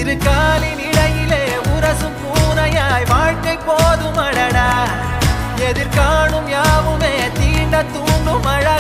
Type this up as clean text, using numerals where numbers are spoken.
இரு காலின் இடையிலே உரசும் பூனையாய் வாழ்க்கை போதும் அடடா எதிர்காணும் யாவுமே தீண்ட தூண்டும் அழ